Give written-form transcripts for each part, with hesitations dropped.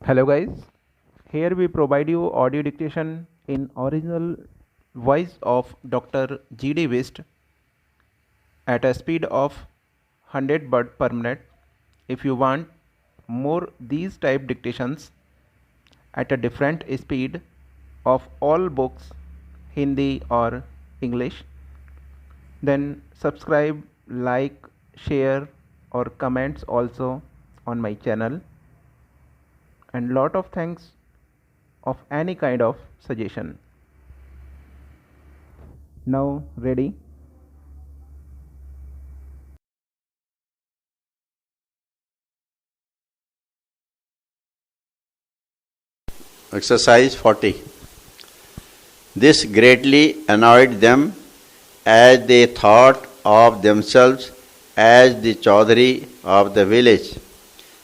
Hello guys, here we provide you audio dictation in original voice of Dr. G.D. Wist at a speed of 100 word per minute. If you want more these type dictations at a different speed of all books, Hindi or English, then subscribe, like, share or comments also on my channel, and lot of thanks of any kind of suggestion. Now ready? Exercise 40. This greatly annoyed them, as they thought of themselves as the Chaudhary of the village.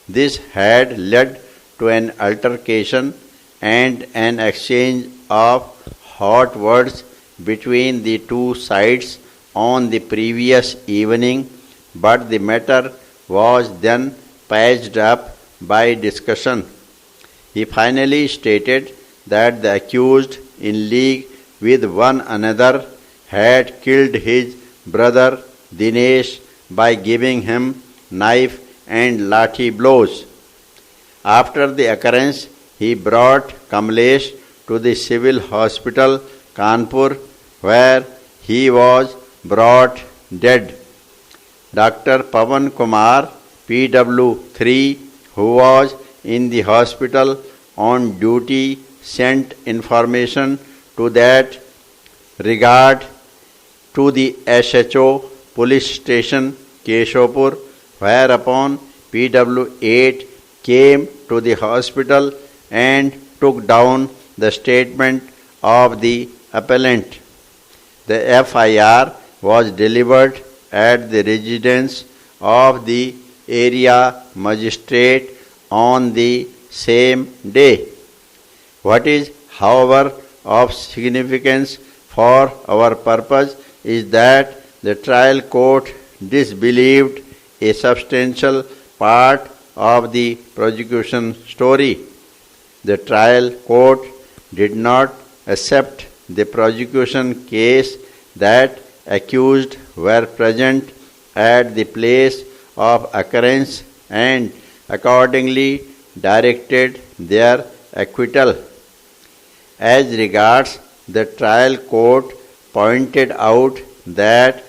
This had led to an altercation and an exchange of hot words between the two sides on the previous evening, but the matter was then patched up by discussion. He finally stated that the accused, in league with one another, had killed his brother Dinesh by giving him knife and lathi blows. After the occurrence, he brought Kamlesh to the civil hospital Kanpur, where he was brought dead. Dr. Pavan Kumar, PW3, who was in the hospital on duty, sent information to that regard to the SHO police station Keshopur, whereupon PW8 came to the hospital and took down the statement of the appellant. The FIR was delivered at the residence of the area magistrate on the same day. What is, however, of significance for our purpose is that the trial court disbelieved a substantial part of the prosecution story. The trial court did not accept the prosecution case that accused were present at the place of occurrence and accordingly directed their acquittal. As regards the trial court pointed out that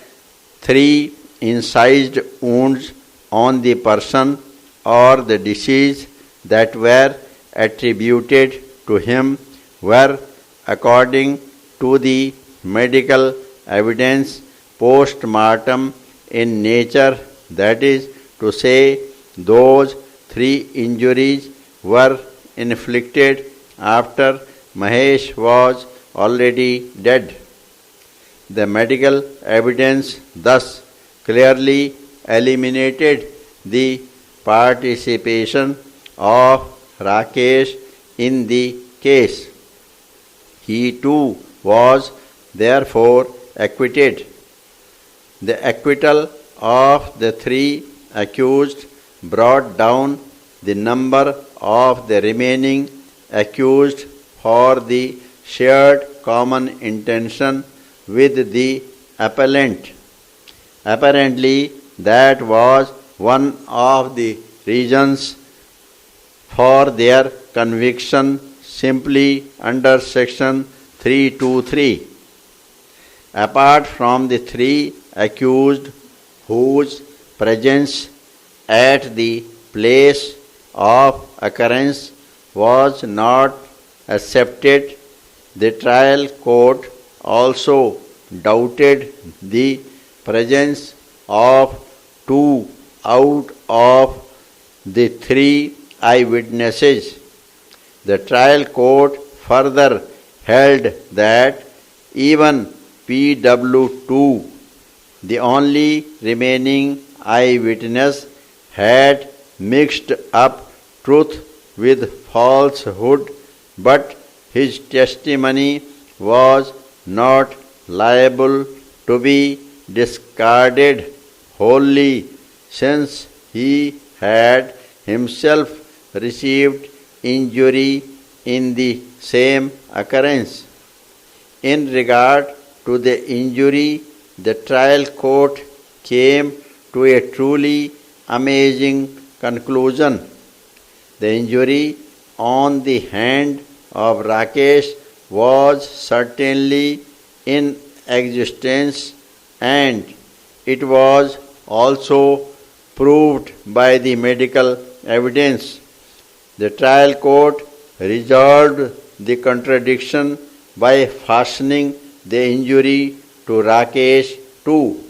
3 incised wounds on the person or the disease that were attributed to him were, according to the medical evidence, post-mortem in nature, that is to say, those 3 injuries were inflicted after Mahesh was already dead. The medical evidence thus clearly eliminated the participation of Rakesh in the case. He too was therefore acquitted. The acquittal of the 3 accused brought down the number of the remaining accused for the shared common intention with the appellant. Apparently, that was one of the reasons for their conviction simply under section 323. Apart from the 3 accused whose presence at the place of occurrence was not accepted, the trial court also doubted the presence of 2 out of the 3 eyewitnesses. The trial court further held that even PW2, the only remaining eyewitness, had mixed up truth with falsehood, but his testimony was not liable to be discarded wholly, since he had himself received injury in the same occurrence. In regard to the injury, the trial court came to a truly amazing conclusion. The injury on the hand of Rakesh was certainly in existence, and it was also proved by the medical evidence. The trial court resolved the contradiction by fastening the injury to Rakesh to